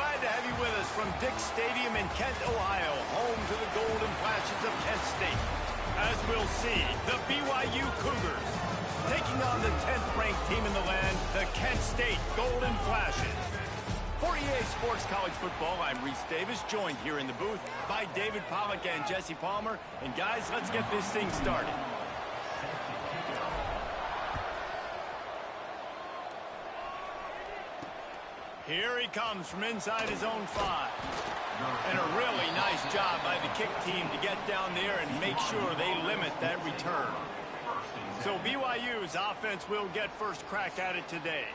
Glad to have you with us from Dick's Stadium in Kent, Ohio, home to the Golden Flashes of Kent State. As we'll see, the BYU Cougars taking on the 10th-ranked team in the land, the Kent State Golden Flashes. For EA Sports College Football, I'm Reese Davis, joined here in the booth by David Pollack and Jesse Palmer. And guys, let's get this thing started. Here he comes from inside his own 5. And a really nice job by the kick team to get down there and make sure they limit that return. So BYU's offense will get first crack at it today.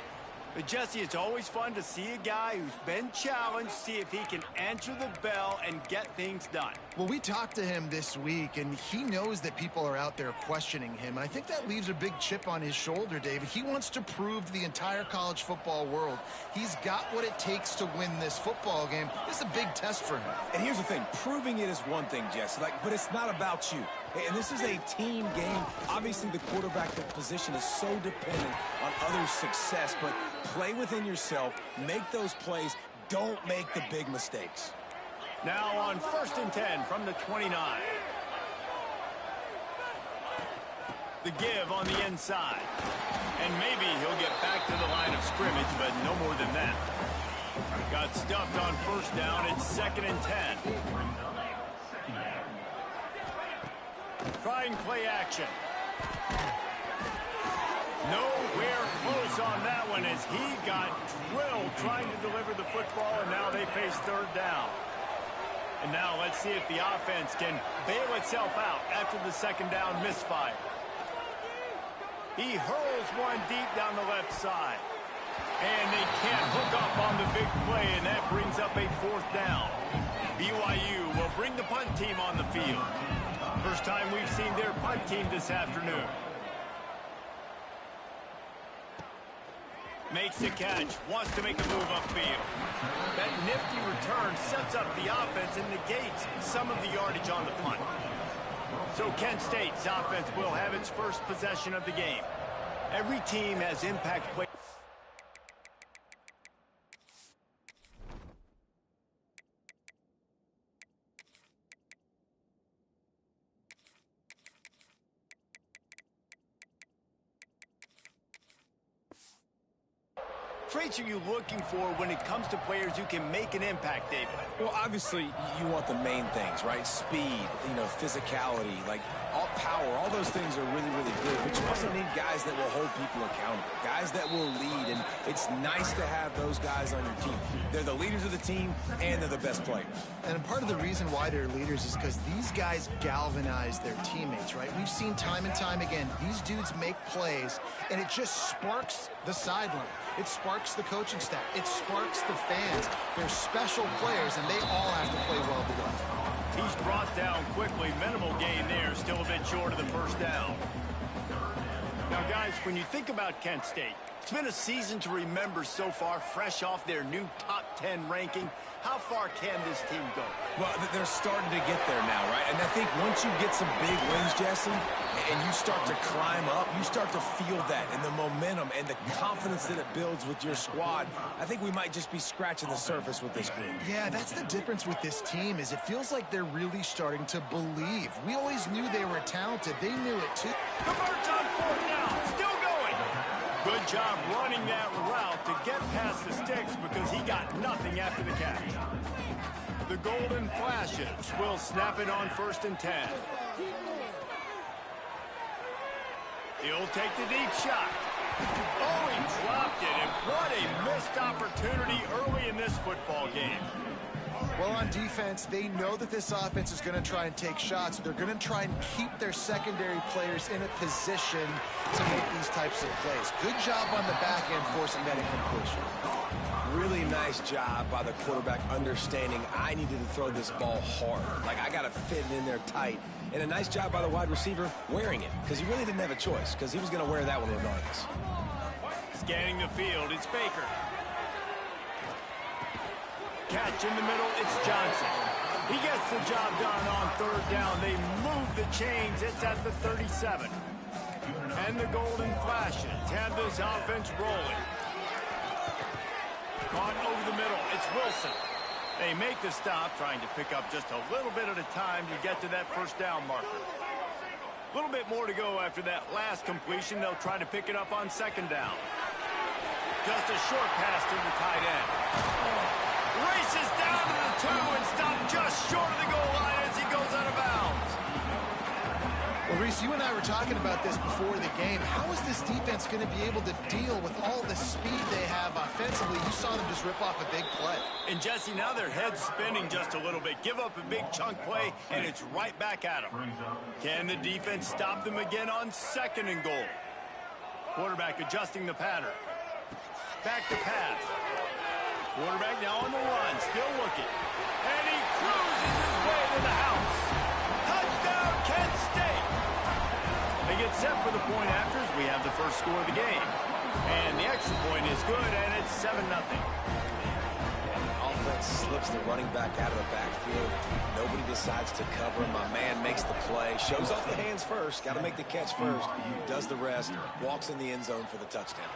But Jesse, it's always fun to see a guy who's been challenged, see if he can answer the bell and get things done. Well, we talked to him this week, and he knows that people are out there questioning him. I think that leaves a big chip on his shoulder, David. He wants to prove to the entire college football world he's got what it takes to win this football game. This is a big test for him. And here's the thing. Proving it is one thing, Jesse, but it's not about you. And this is a team game. Obviously, the quarterback position is so dependent on others' success, but play within yourself, make those plays, don't make the big mistakes. Now on 1st and 10 from the 29. The give on the inside. And maybe he'll get back to the line of scrimmage, but no more than that. Got stuffed on 1st down. It's 2nd and 10. Trying play action. Nowhere close on that one as he got drilled trying to deliver the football, and now they face 3rd down. And now let's see if the offense can bail itself out after the 2nd down misfire. He hurls one deep down the left side. And they can't hook up on the big play, and that brings up a 4th down. BYU will bring the punt team on the field. First time we've seen their punt team this afternoon. Makes the catch, wants to make a move upfield. That nifty return sets up the offense and negates some of the yardage on the punt. So Kent State's offense will have its first possession of the game. Every team has impact play. Traits are you looking for when it comes to players who can make an impact, David? Well, obviously, you want the main things, right? Speed, physicality, all power, all those things are really, really good. But you also need guys that will hold people accountable, guys that will lead, and it's nice to have those guys on your team. They're the leaders of the team, and they're the best players. And part of the reason why they're leaders is because these guys galvanize their teammates, right? We've seen time and time again, these dudes make plays, and it just sparks the sideline. It sparks the coaching staff. It sparks the fans. They're special players, and they all have to play well together. He's brought down quickly. Minimal gain there. Still a bit short of the 1st down. Now, guys, when you think about Kent State, it's been a season to remember so far, fresh off their new top 10 ranking. How far can this team go? Well, they're starting to get there now, right? And I think once you get some big wins, Jesse, and you start to climb up, you start to feel that and the momentum and the confidence that it builds with your squad. I think we might just be scratching the surface with this group. Yeah, that's the difference with this team is it feels like they're really starting to believe. We always knew they were talented. They knew it too. Converts on 4th down. Still going. Good job running that route to get past the sticks because he got nothing after the catch. The Golden Flashes will snap it on 1st and 10. He'll take the deep shot. Oh, he dropped it, and what a missed opportunity early in this football game. Well, on defense, they know that this offense is going to try and take shots. They're going to try and keep their secondary players in a position to make these types of plays. Good job on the back end forcing that incompletion. Really nice job by the quarterback understanding I needed to throw this ball hard. I got to fit it in there tight. And a nice job by the wide receiver wearing it because he really didn't have a choice because he was going to wear that one regardless. Scanning the field, it's Baker. Catch in the middle, it's Johnson. He gets the job done on 3rd down. They move the chains. It's at the 37. And the Golden Flashes have this offense rolling. caught over the middle. It's Wilson. They make the stop, trying to pick up just a little bit at a time to get to that first down marker. A little bit more to go after that last completion. They'll try to pick it up on second down. Just a short pass to the tight end. Races down to the 2 and stopped just short of the goal line as he goes out of bounds. Well, Reese, you and I were talking about this before the game. How is this defense going to be able to deal with all the speed they have offensively? You saw them just rip off a big play. And, Jesse, now their head's spinning just a little bit. Give up a big chunk play, and it's right back at them. Can the defense stop them again on second and goal? Quarterback adjusting the pattern. Back to pass. Quarterback now on the run, still looking. And he cruises his way to the house. Touchdown, Kent State. They get set for the point afters. We have the first score of the game. And the extra point is good, and it's 7-0. Offense slips the running back out of the backfield. Nobody decides to cover him. My man makes the play. Shows off the hands first. Got to make the catch first. Does the rest. Walks in the end zone for the touchdown.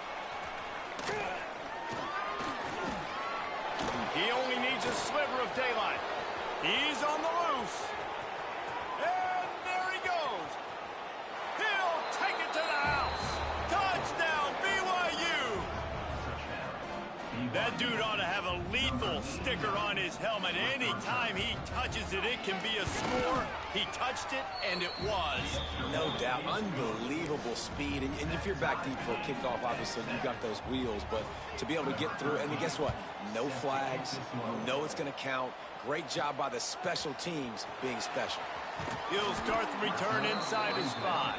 He only needs a sliver of daylight. He's on the loose. And there he goes. He'll take it to the house. Touchdown, BYU. That dude ought to have a lethal sticker on his helmet. Anytime he touches it, it can be a score. He touched it, and it was. No doubt. Unbelievable speed. And if you're back deep for a kickoff, obviously you've got those wheels. But to be able to get through, and guess what? No flags. You know it's going to count. Great job by the special teams being special. He'll start the return inside his 5.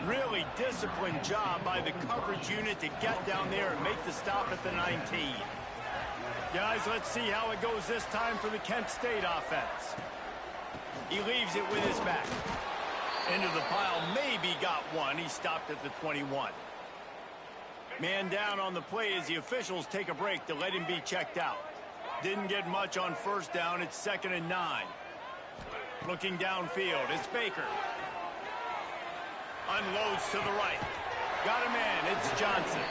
Really disciplined job by the coverage unit to get down there and make the stop at the 19. Guys, let's see how it goes this time for the Kent State offense. He leaves it with his back. Into the pile, maybe got one. He stopped at the 21. Man down on the play as the officials take a break to let him be checked out. Didn't get much on first down. It's 2nd and 9. Looking downfield, it's Baker. Unloads to the right. Got a man, it's Johnson.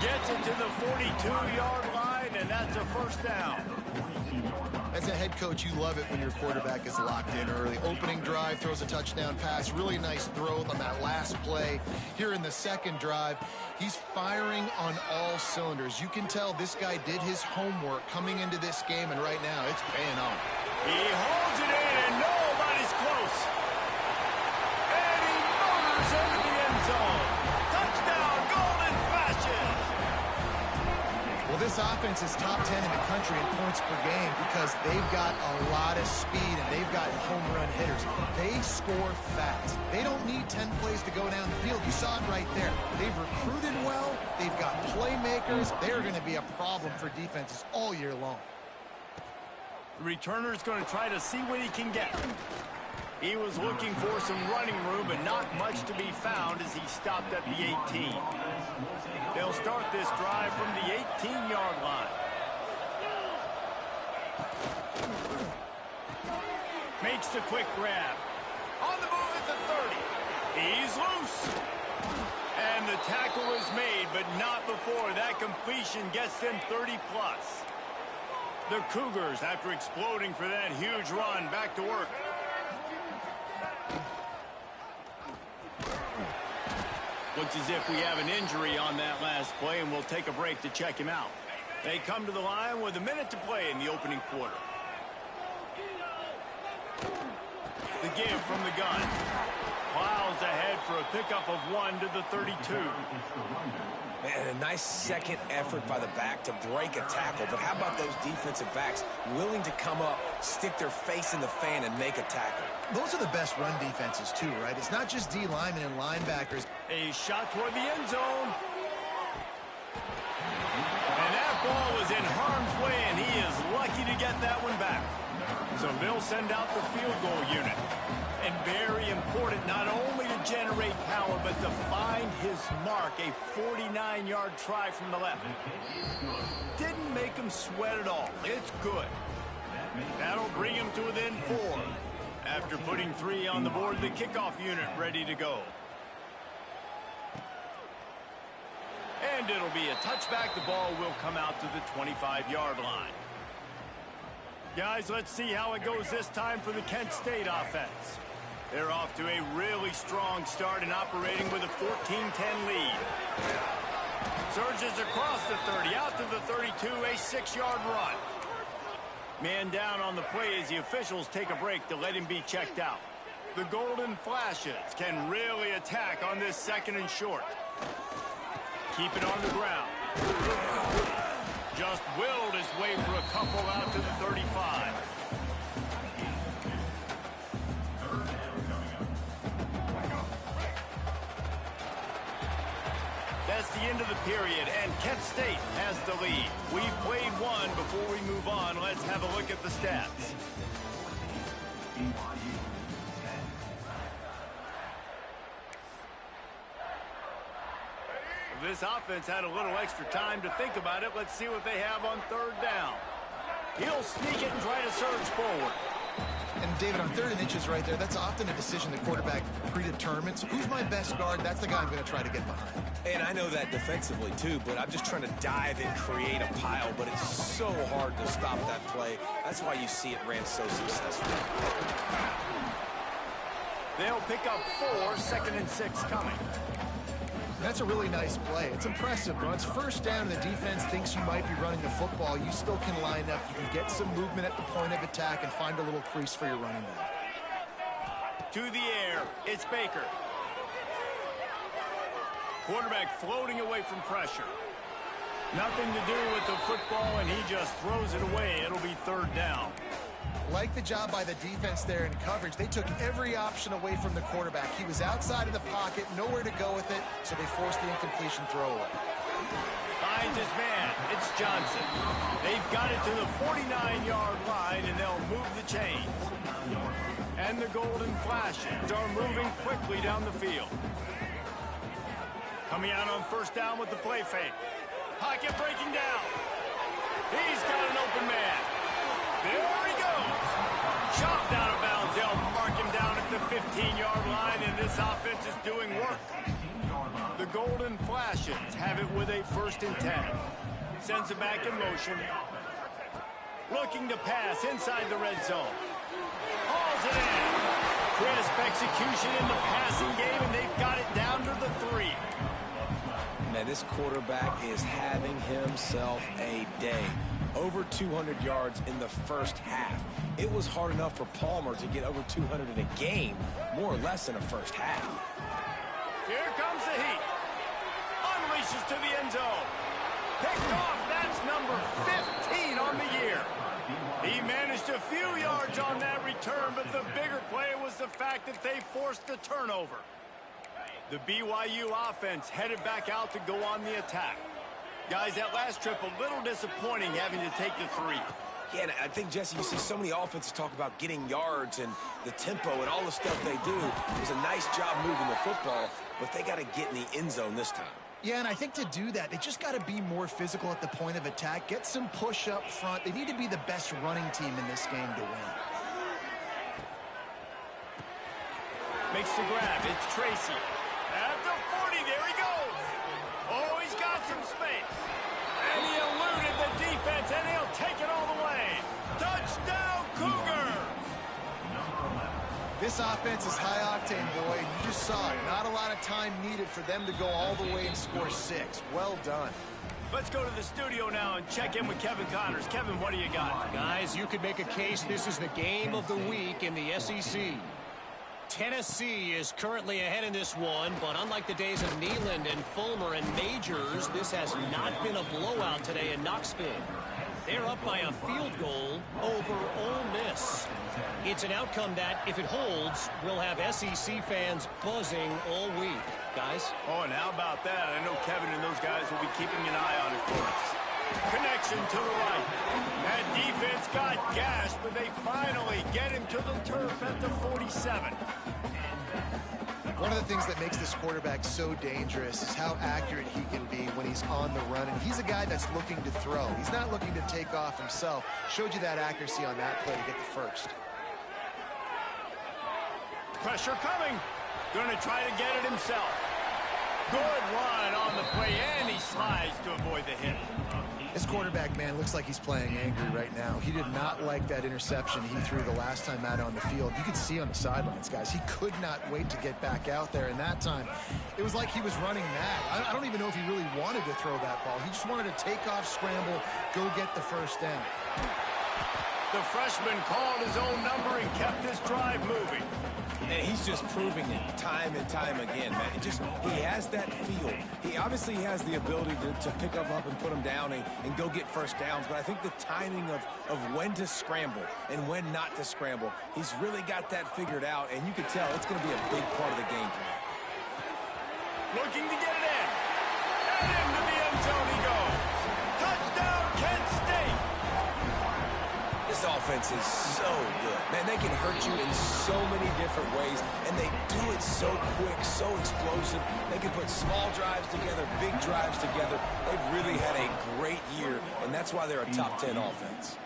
Gets it to the 42-yard line, and that's a first down. As a head coach, you love it when your quarterback is locked in early. Opening drive, throws a touchdown pass. Really nice throw on that last play. Here in the second drive, he's firing on all cylinders. You can tell this guy did his homework coming into this game, and right now it's paying off. He holds it in, and nobody's close. And he motors into the end zone. Touchdown, Golden Flashes. Well, this offense is top 10 in the country in points per game because they've got a lot of speed and they've got home run hitters. They score fast. They don't need 10 plays to go down the field. You saw it right there. They've recruited well. They've got playmakers. They're going to be a problem for defenses all year long. The returner's going to try to see what he can get. He was looking for some running room, but not much to be found as he stopped at the 18. They'll start this drive from the 18-yard line. Makes the quick grab. On the move at the 30. He's loose. And the tackle is made, but not before that completion gets them 30-plus. The Cougars, after exploding for that huge run, back to work. Looks as if we have an injury on that last play, and we'll take a break to check him out. They come to the line with a minute to play in the opening quarter. The give from the gun. Plows ahead for a pickup of 1 to the 32. Man, a nice second effort by the back to break a tackle. But how about those defensive backs willing to come up, stick their face in the fan, and make a tackle? Those are the best run defenses, too, right? It's not just D linemen and linebackers. A shot toward the end zone. And that ball was in harm's way, and he is lucky to get that one back. So they'll send out the field goal unit. And very important, not only to generate power, but to find his mark. A 49-yard try from the left. Didn't make him sweat at all. It's good. That'll bring him to within 4. After putting 3 on the board, the kickoff unit ready to go. And it'll be a touchback. The ball will come out to the 25-yard line. Guys, let's see how it goes this time for the Kent State offense. They're off to a really strong start and operating with a 14-10 lead. Surges across the 30, out to the 32, a 6-yard run. Man down on the play as the officials take a break to let him be checked out. The Golden Flashes can really attack on this 2nd and short. Keep it on the ground. Just willed his way for a couple out to the 35. That's the end of the period, and Kent State has the lead. We've played one. Before we move on, let's have a look at the stats. This offense had a little extra time to think about it. Let's see what they have on 3rd down. He'll sneak it and try to surge forward. And David, on 3rd and inches right there, that's often a decision the quarterback predetermines. Who's my best guard? That's the guy I'm going to try to get behind. And I know that defensively, too, but I'm just trying to dive and create a pile, but it's so hard to stop that play. That's why you see it ran so successfully. They'll pick up 4, 2nd and 6 coming. That's a really nice play. It's impressive. When it's 1st down and the defense thinks you might be running the football, you still can line up. You can get some movement at the point of attack and find a little crease for your running back. To the air, it's Baker. Quarterback floating away from pressure. Nothing to do with the football, and he just throws it away. It'll be 3rd down. Like the job by the defense there in coverage. They took every option away from the quarterback. He was outside of the pocket, nowhere to go with it, so they forced the incompletion throwaway. Finds his man. It's Johnson. They've got it to the 49-yard line, and they'll move the chains. And the Golden Flashes are moving quickly down the field. Coming out on 1st down with the play fake. Pocket breaking down. He's got an open man. There he goes. Chopped out of bounds. They'll mark him down at the 15-yard line, and this offense is doing work. The Golden Flashes have it with a 1st and 10. Sends it back in motion. Looking to pass inside the red zone. Hauls it in. Crisp execution in the passing game, and they've got it down to the 3. Man, this quarterback is having himself a day. Over 200 yards in the 1st half. It was hard enough for Palmer to get over 200 in a game, more or less in a 1st half. Here comes the heat. Unleashes to the end zone. Picked off. That's number 15 on the year. He managed a few yards on that return, but the bigger play was the fact that they forced the turnover. The BYU offense headed back out to go on the attack. Guys, that last trip, a little disappointing having to take the 3. Yeah, and I think, Jesse, you see so many offenses talk about getting yards and the tempo and all the stuff they do. It was a nice job moving the football, but they got to get in the end zone this time. Yeah, and I think to do that, they just got to be more physical at the point of attack, get some push up front. They need to be the best running team in this game to win. Makes the grab. It's Tracy. At the 40, there he goes. Oh, he's got some space. And he eluded the defense, and he'll take it all the way. Touchdown, Cougar! This offense is high-octane, boy, and you just saw it. Not a lot of time needed for them to go all the way and score 6. Well done. Let's go to the studio now and check in with Kevin Connors. Kevin, what do you got? Guys, you could make a case this is the game of the week in the SEC. Tennessee is currently ahead in this one, but unlike the days of Neyland and Fulmer and Majors, this has not been a blowout today in Knoxville. They're up by a field goal over Ole Miss. It's an outcome that, if it holds, will have SEC fans buzzing all week. Guys? Oh, and how about that? I know Kevin and those guys will be keeping an eye on it for us. Connection to the right. That defense got gashed, but they finally get him to the turf at the 47. One of the things that makes this quarterback so dangerous is how accurate he can be when he's on the run. And he's a guy that's looking to throw. He's not looking to take off himself. Showed you that accuracy on that play to get the first. Pressure coming. Going to try to get it himself. Good run on the play, and he slides to avoid the hit. This quarterback, man, looks like he's playing angry right now. He did not like that interception he threw the last time out on the field. You could see on the sidelines, guys, he could not wait to get back out there. And that time, it was like he was running mad. I don't even know if he really wanted to throw that ball. He just wanted to take off, scramble, go get the first down. The freshman called his own number and kept this drive moving. And he's just proving it time and time again, man. He has that feel. He obviously has the ability to pick up and put him down and go get first downs. But I think the timing of when to scramble and when not to scramble, he's really got that figured out. And you can tell it's going to be a big part of the game tonight. Looking to get it in. And into the end zone he goes. Touchdown, Kent State. This offense is so good. Man, they can hurt you in so many different ways, and they do it so quick, so explosive. They can put small drives together, big drives together. They've really had a great year, and that's why they're a top 10 offense.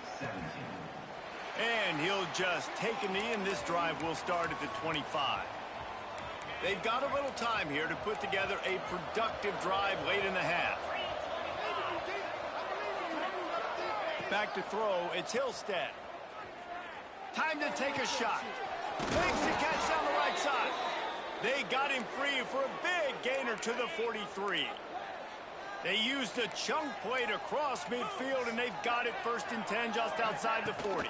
And he'll just take a knee, and this drive will start at the 25. They've got a little time here to put together a productive drive late in the half. Back to throw, it's Hillstead. Time to take a shot. Makes the catch down the right side. They got him free for a big gainer to the 43. They used a chunk play to cross midfield, and they've got it 1st and 10 just outside the 40.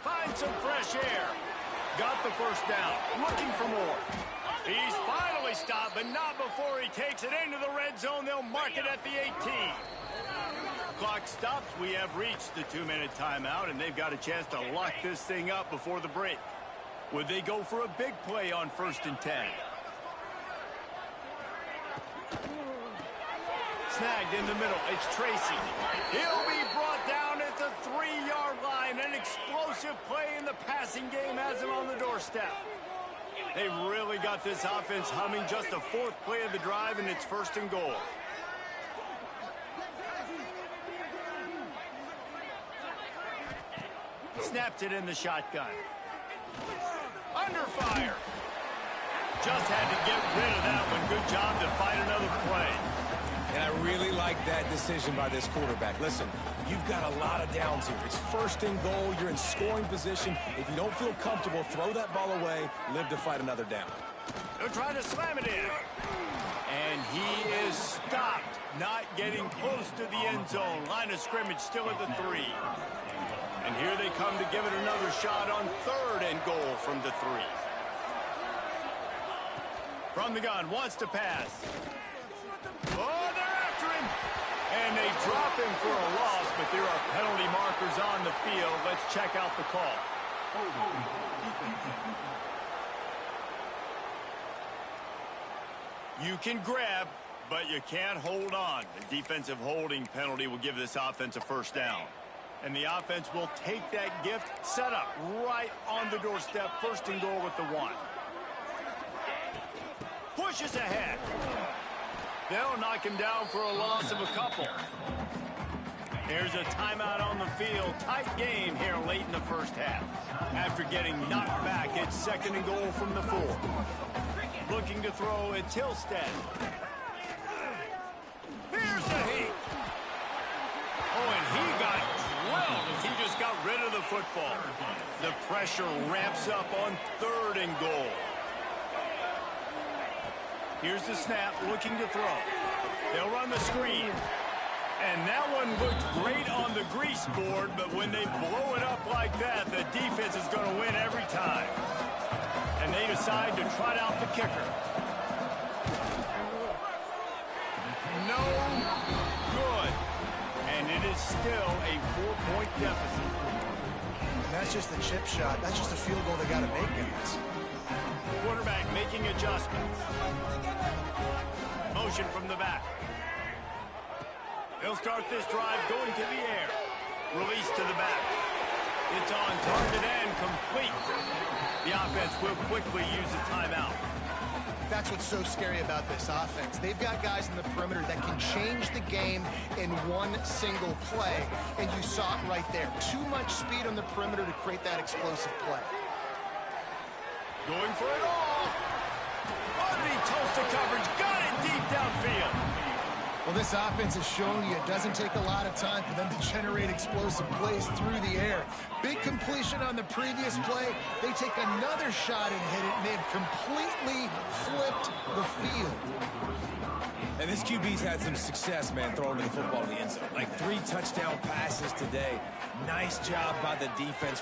Find some fresh air. Got the first down. Looking for more. He's finally stopped, but not before he takes it into the red zone. They'll mark it at the 18. Clock stops. We have reached the 2-minute timeout, and they've got a chance to lock this thing up before the break. Would they go for a big play on 1st and 10? Snagged in the middle. It's Tracy. He'll be brought down at the 3-yard line. An explosive play in the passing game has him on the doorstep. They really got this offense humming. Just the 4th play of the drive, and it's 1st and goal. Snaps it in the shotgun. Under fire. Just had to get rid of that one. Good job to find another play. And I really like that decision by this quarterback. Listen, you've got a lot of downs here. It's 1st and goal. You're in scoring position. If you don't feel comfortable, throw that ball away. Live to fight another down. They'll try to slam it in. And he is stopped. Not getting close to the end zone. Line of scrimmage still at the 3. And here they come to give it another shot on 3rd and goal from the 3. From the gun, wants to pass. Oh, they're after him. And they drop him for a loss, but there are penalty markers on the field. Let's check out the call. You can grab, but you can't hold on. The defensive holding penalty will give this offense a 1st down. And the offense will take that gift, set up right on the doorstep, 1st and goal with the 1. Pushes ahead. They'll knock him down for a loss of a couple. There's a timeout on the field. Tight game here late in the 1st half. After getting knocked back, it's 2nd and goal from the 4. Looking to throw, it's Hillstead. Here's a heat. Oh, and he got drilled as he just got rid of the football. The pressure ramps up on 3rd and goal. Here's the snap, looking to throw. They'll run the screen. And that one looked great on the grease board, but when they blow it up like that, the defense is going to win every time. And they decide to trot out the kicker. No good. And it is still a 4-point deficit. And that's just the chip shot. That's just a field goal they got to make, guys. Quarterback making adjustments. Motion from the back. He'll start this drive going to the air. Release to the back. It's on target and complete. The offense will quickly use a timeout. That's what's so scary about this offense. They've got guys in the perimeter that can change the game in one single play, and you saw it right there. Too much speed on the perimeter to create that explosive play. Going for it all. Oh, did he toast the coverage? Got it deep downfield. Well, this offense is showing you it doesn't take a lot of time for them to generate explosive plays through the air. Big completion on the previous play. They take another shot and hit it, and they've completely flipped the field. And this QB's had some success, man, throwing the football in the end zone. Like 3 touchdown passes today. Nice job by the defense.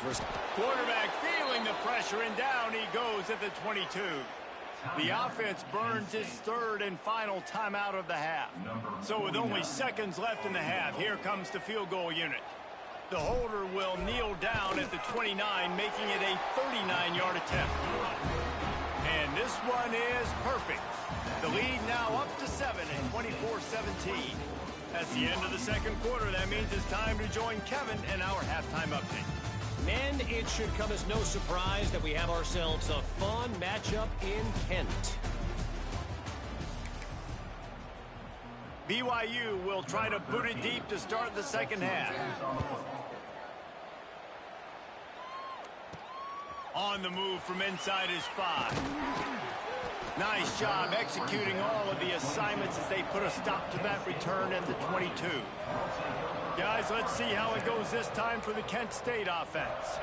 Quarterback feeling the pressure, and down he goes at the 22. The offense burns his 3rd and final timeout of the half. So with only seconds left in the half, here comes the field goal unit. The holder will kneel down at the 29, making it a 39-yard attempt. And this one is perfect. The lead now up to 7 and 24-17. That's the end of the second quarter. That means it's time to join Kevin and our halftime update. Men, it should come as no surprise that we have ourselves a fun matchup in Kent. BYU will try to boot it deep to start the second half. On the move from inside his 5. Nice job executing all of the assignments as they put a stop to that return at the 22. Guys, let's see how it goes this time for the Kent State offense.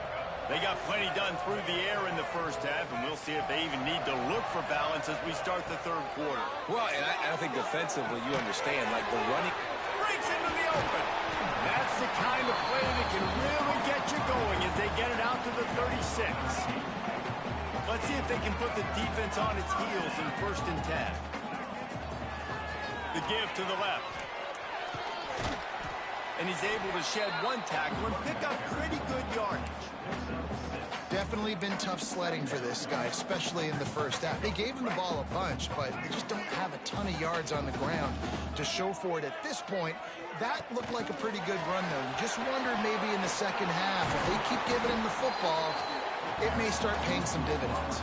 They got plenty done through the air in the first half, and we'll see if they even need to look for balance as we start the third quarter. Well, and I think defensively, you understand, like the running. Breaks into the open. That's the kind of play that can really get you going as they get it out to the 36. Let's see if they can put the defense on its heels in 1st and 10. The give to the left. And he's able to shed 1 tackle and pick up pretty good yardage. Definitely been tough sledding for this guy, especially in the first half. They gave him the ball a bunch, but they just don't have a ton of yards on the ground to show for it at this point. That looked like a pretty good run, though. You just wonder maybe in the second half, if they keep giving him the football, it may start paying some dividends.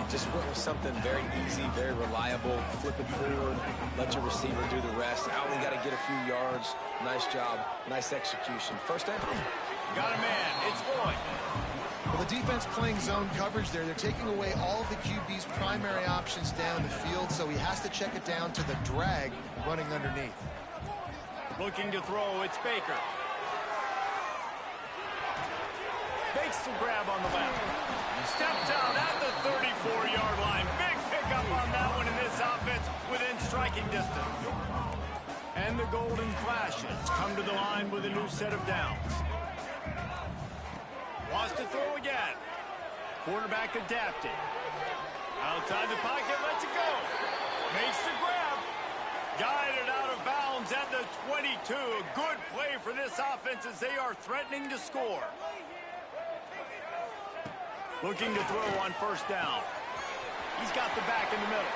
Just went with something very easy, very reliable. Flip it forward, let your receiver do the rest. I only got to get a few yards. Nice job, nice execution. First down. Got a man, it's Boyd. Well, the defense playing zone coverage there. They're taking away all of the QB's primary options down the field, so he has to check it down to the drag running underneath. Looking to throw, it's Baker. Makes the grab on the left. Steps out at the 34-yard line. Big pickup on that one in this offense within striking distance. And the golden flashes come to the line with a new set of downs. Wants to throw again. Quarterback adapted. Outside the pocket, lets it go. Makes the grab. Guided out of bounds at the 22. A good play for this offense as they are threatening to score. Looking to throw on 1st down. He's got the back in the middle.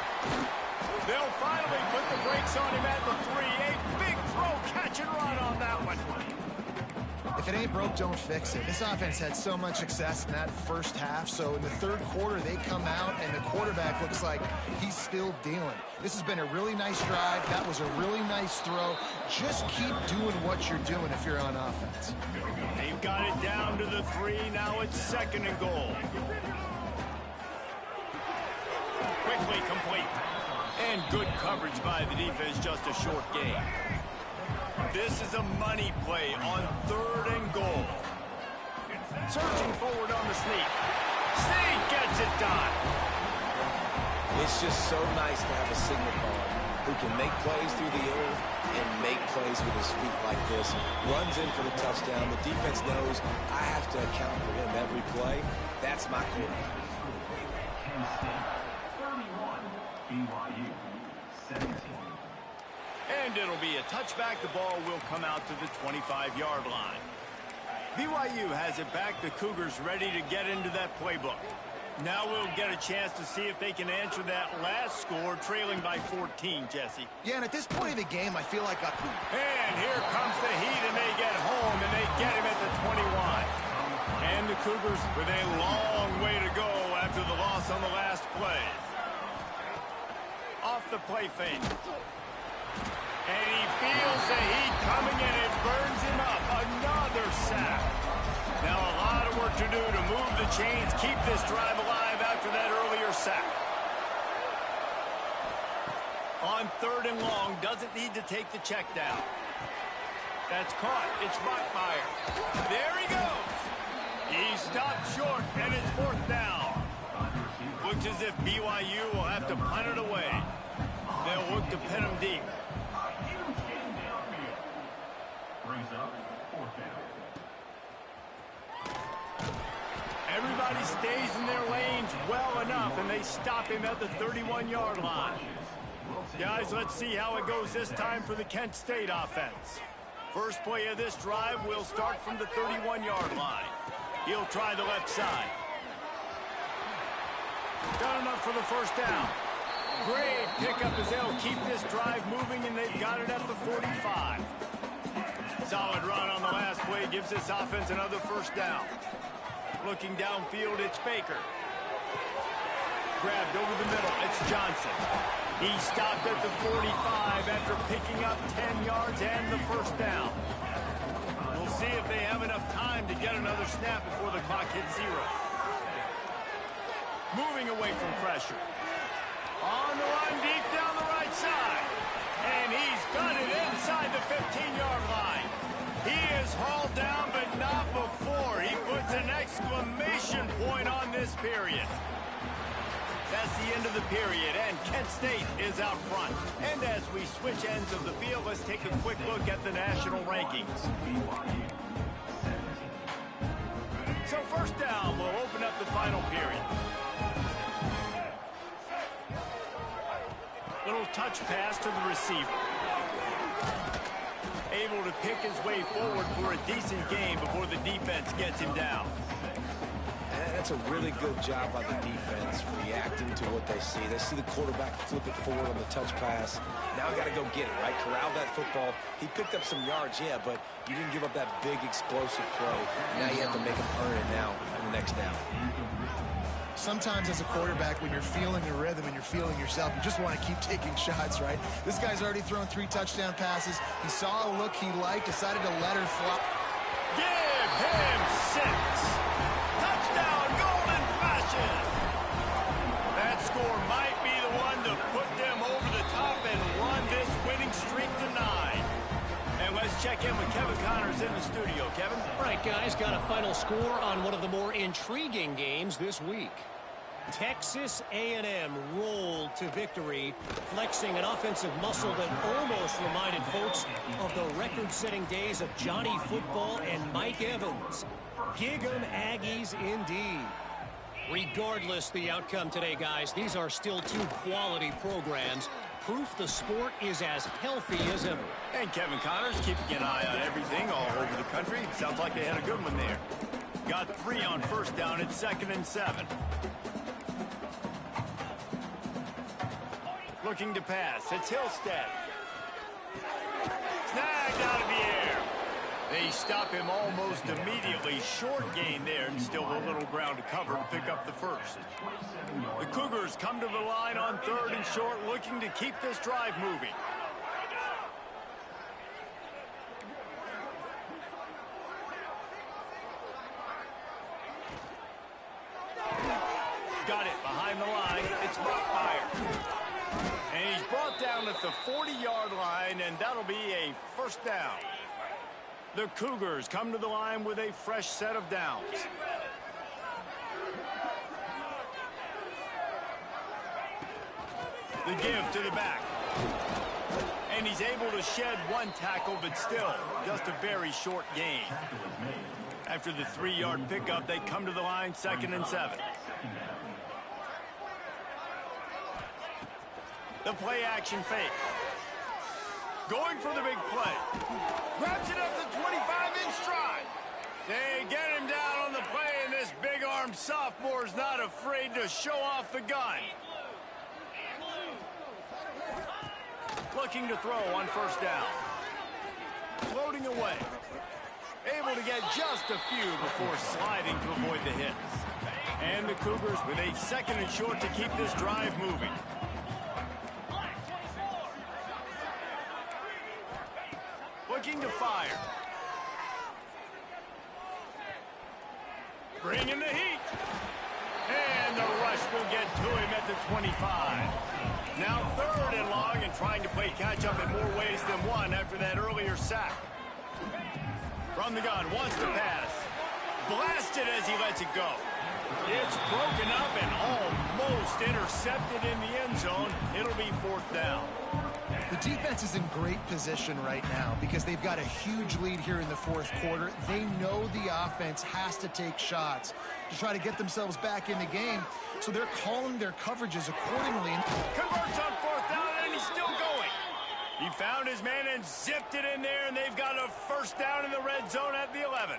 They'll finally put the brakes on him at the 3. A big throw, catch and run on that one. If it ain't broke, don't fix it. This offense had so much success in that first half, so in the third quarter, they come out, and the quarterback looks like he's still dealing. This has been a really nice drive. That was a really nice throw. Just keep doing what you're doing if you're on offense. They've got it down to the 3. Now it's 2nd and goal. Quickly complete. And good coverage by the defense, just a short gain. This is a money play on 3rd and goal. Searching forward on the sneak. Sneak gets it done. It's just so nice to have a signal caller who can make plays through the air and make plays with his feet like this. Runs in for the touchdown. The defense knows I have to account for him every play. That's my quarterback. BYU 17. And it'll be a touchback. The ball will come out to the 25-yard line. BYU has it back. The Cougars ready to get into that playbook. Now we'll get a chance to see if they can answer that last score, trailing by 14, Jesse. Yeah, and at this point of the game, I feel like And here comes the heat, and they get home, and they get him at the 21. And the Cougars with a long way to go after the loss on the last play. Off the play fake. And he feels the heat coming, and it burns him up. Another sack. Now a lot of work to do to move the chains, keep this drive alive after that earlier sack. On 3rd and long, doesn't need to take the check down. That's caught. It's Bachmeyer. There he goes. He stopped short, and it's 4th down. Looks as if BYU will have to punt it away. They'll look to pin him deep. Brings up 4th down. Everybody stays in their lanes well enough, and they stop him at the 31-yard line. Guys, let's see how it goes this time for the Kent State offense. First play of this drive will start from the 31-yard line. He'll try the left side. Got enough for the 1st down. Great pickup as they'll keep this drive moving, and they've got it at the 45. Solid run on the last play gives this offense another 1st down. Looking downfield, it's Baker. Grabbed over the middle, it's Johnson. He stopped at the 45 after picking up 10 yards and the 1st down. We'll see if they have enough time to get another snap before the clock hits 0. Moving away from pressure. On the run deep down the right side. And he's got it inside the 15-yard line. He is hauled down, but not before. He puts an exclamation point on this period. That's the end of the period, and Kent State is out front. And as we switch ends of the field, let's take a quick look at the national rankings. So 1st down will open up the final period. Little touch pass to the receiver. Able to pick his way forward for a decent game before the defense gets him down. That's a really good job by the defense, reacting to what they see. They see the quarterback flip it forward on the touch pass. Now got to go get it, right? Corral that football. He picked up some yards, yeah, but you didn't give up that big explosive play. Now you have to make him earn it now on the next down. Sometimes as a quarterback, when you're feeling the rhythm and you're feeling yourself, you just want to keep taking shots, right? This guy's already thrown 3 touchdown passes. He saw a look he liked, decided to let her fly. Give him 6. Touchdown, Golden Flashes. That score might be the one to put them over the top and run this winning streak to 9. And let's check in with Kevin Connors in the studio. Kevin? All right, guys, got a final score on one of the more intriguing games this week. Texas A&M rolled to victory, flexing an offensive muscle that almost reminded folks of the record-setting days of Johnny Football and Mike Evans. Gig 'em Aggies indeed. Regardless the outcome today, guys, these are still 2 quality programs. Proof the sport is as healthy as ever. And Kevin Connors keeping an eye on everything all over the country. Sounds like they had a good one there. Got 3 on 1st down. It's 2nd and 7. Looking to pass. It's Hillstead. Snagged out of the air. They stop him almost immediately. Short gain there, and still a little ground to cover to pick up the 1st. The Cougars come to the line on 3rd and short, looking to keep this drive moving. Got it behind the line. It's Bachmeyer. And he's brought down at the 40-yard line, and that'll be a 1st down. The Cougars come to the line with a fresh set of downs. The give to the back. And he's able to shed 1 tackle, but still just a very short gain. After the 3-yard pickup, they come to the line 2nd and 7. The play action fake. Going for the big play. Grabs it up the 25 in stride. They get him down on the play, and this big-armed sophomore's not afraid to show off the gun. Looking to throw on 1st down. Floating away. Able to get just a few before sliding to avoid the hits. And the Cougars with a 2nd and short to keep this drive moving. Looking to fire. Bringing the heat. And the rush rush will get to him at the 25. Now 3rd and long and trying to play catch-up in more ways than one after that earlier sack. From the gun, wants to pass. Blasted as he lets it go. It's broken up and almost intercepted in the end zone. It'll be 4th down. The defense is in great position right now because they've got a huge lead here in the 4th quarter. They know the offense has to take shots to try to get themselves back in the game, so they're calling their coverages accordingly. Converts on 4th down, and he's still going. He found his man and zipped it in there, and they've got a 1st down in the red zone at the 11.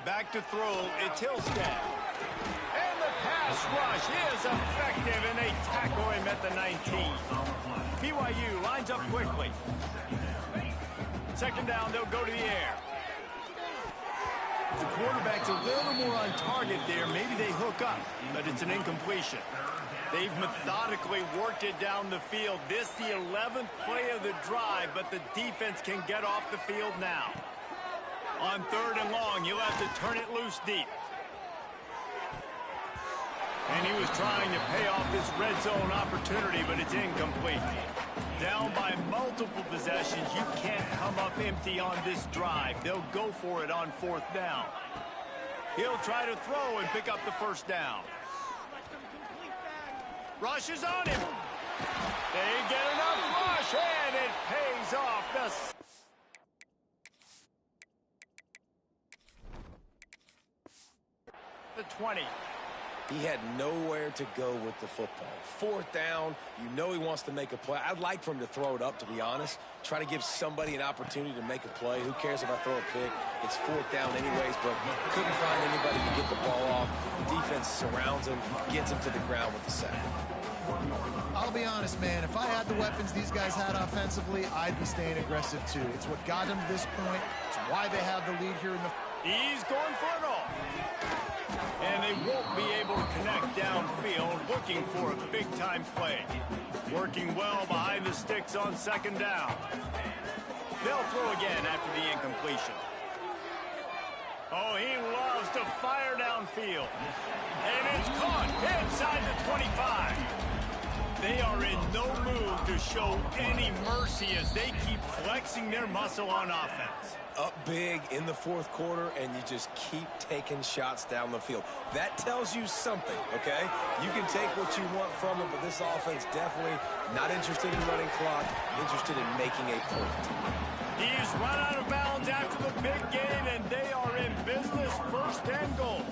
Back to throw, it's Hillstead. And the pass rush is effective, and they tackle him at the 19. BYU lines up quickly. 2nd down, they'll go to the air. The quarterback's a little more on target there. Maybe they hook up, but it's an incompletion. They've methodically worked it down the field. This the 11th play of the drive, but the defense can get off the field now. On 3rd and long, you'll have to turn it loose deep. And he was trying to pay off this red zone opportunity, but it's incomplete. Down by multiple possessions, you can't come up empty on this drive. They'll go for it on 4th down. He'll try to throw and pick up the 1st down. Rush is on him. They get enough rush, and it pays off. The 20. He had nowhere to go with the football. 4th down, you know he wants to make a play. I'd like for him to throw it up, to be honest. Try to give somebody an opportunity to make a play. Who cares if I throw a pick? It's 4th down anyways, but couldn't find anybody to get the ball off. Defense surrounds him, gets him to the ground with the sack. I'll be honest, man. If I had the weapons these guys had offensively, I'd be staying aggressive too. It's what got them to this point. It's why they have the lead here in the... He's going for it all. And they won't be able to connect downfield, looking for a big-time play. Working well behind the sticks on 2nd down. They'll throw again after the incompletion. Oh, he loves to fire downfield. And it's caught inside the 25. They are in no mood to show any mercy as they keep flexing their muscle on offense. Up big in the 4th quarter, and you just keep taking shots down the field. That tells you something, okay? You can take what you want from it, but this offense definitely not interested in running clock, interested in making a point. He's run out of bounds after the big gain, and they are in business. 1st and goal.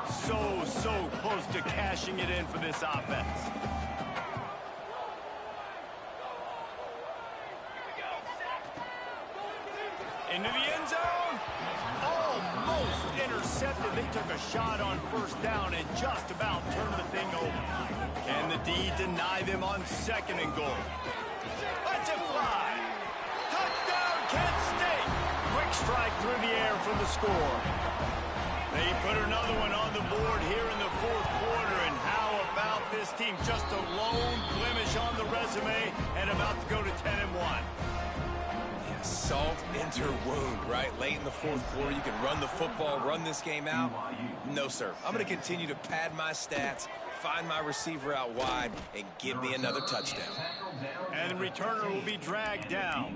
So close to cashing it in for this offense. Into the end zone. Almost intercepted. They took a shot on 1st down and just about turned the thing over. Can the D deny them on 2nd and goal? Let's it fly. Touchdown, Kent State. Quick strike through the air for the score. They put another one on the board here in the 4th quarter. And how about this team? Just a lone blemish on the resume and about to go to 10-1. Salt enter wound, right? Late in the 4th quarter, you can run the football, run this game out. No, sir. I'm going to continue to pad my stats, find my receiver out wide, and give me another touchdown. And the returner will be dragged down.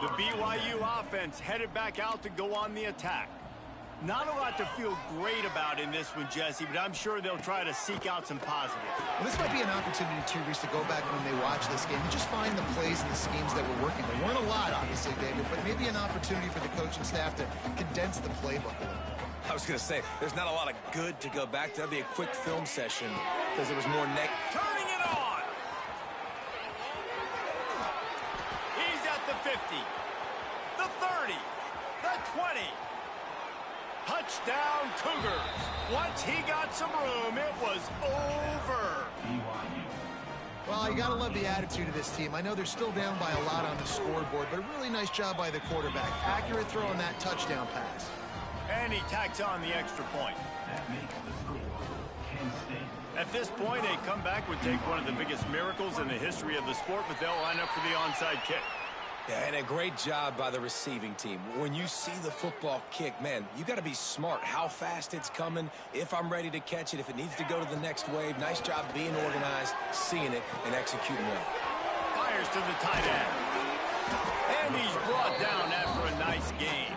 The BYU offense headed back out to go on the attack. Not a lot to feel great about in this one, Jesse, but I'm sure they'll try to seek out some positives. Well, this might be an opportunity, too, Reese, to go back when they watch this game and just find the plays and the schemes that were working. There weren't a lot, obviously, David, but maybe an opportunity for the coaching staff to condense the playbook a little bit. I was going to say, there's not a lot of good to go back to. That'd be a quick film session because there was more neck. Turning it on! He's at the 50, the 30, the 20. Touchdown, Cougars. Once he got some room, it was over. Well, you got to love the attitude of this team. I know they're still down by a lot on the scoreboard, but a really nice job by the quarterback. Accurate throw on that touchdown pass. And he tacks on the extra point. That makes the score Kent State At this point, a comeback would take one of the biggest miracles in the history of the sport, but they'll line up for the onside kick. Yeah, and a great job by the receiving team. When you see the football kick, man, you got to be smart how fast it's coming, if I'm ready to catch it, if it needs to go to the next wave. Nice job being organized, seeing it, and executing well. Fires to the tight end. And he's brought down after a nice game.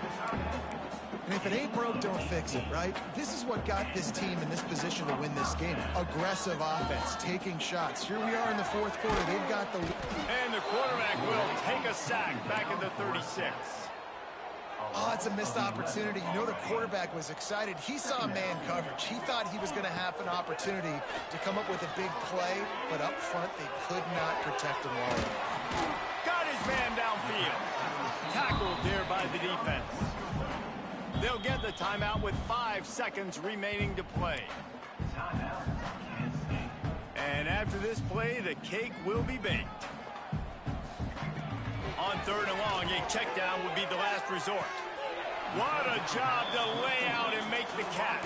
And if it ain't broke, don't fix it, right? This is what got this team in this position to win this game. Aggressive offense, taking shots. Here we are in the fourth quarter. They've got the... And the quarterback will take a sack back at the 36. Oh, it's a missed opportunity. You know the quarterback was excited. He saw man coverage. He thought he was going to have an opportunity to come up with a big play, but up front, they could not protect him well enough. Got his man downfield. Tackled there by the defense. They'll get the timeout with 5 seconds remaining to play. And after this play, the cake will be baked. On 3rd and long, a check down would be the last resort. What a job to lay out and make the catch.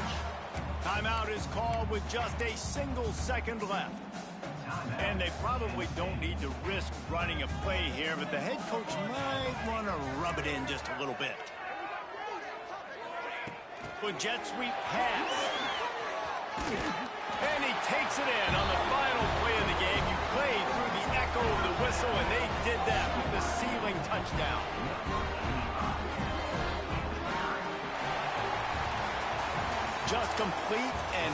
Timeout is called with just a single second left. And they probably don't need to risk running a play here, but the head coach might want to rub it in just a little bit. With jet sweep pass. And he takes it in on the final play of the game. You played through the echo of the whistle, and they did that with the ceiling touchdown. Just complete and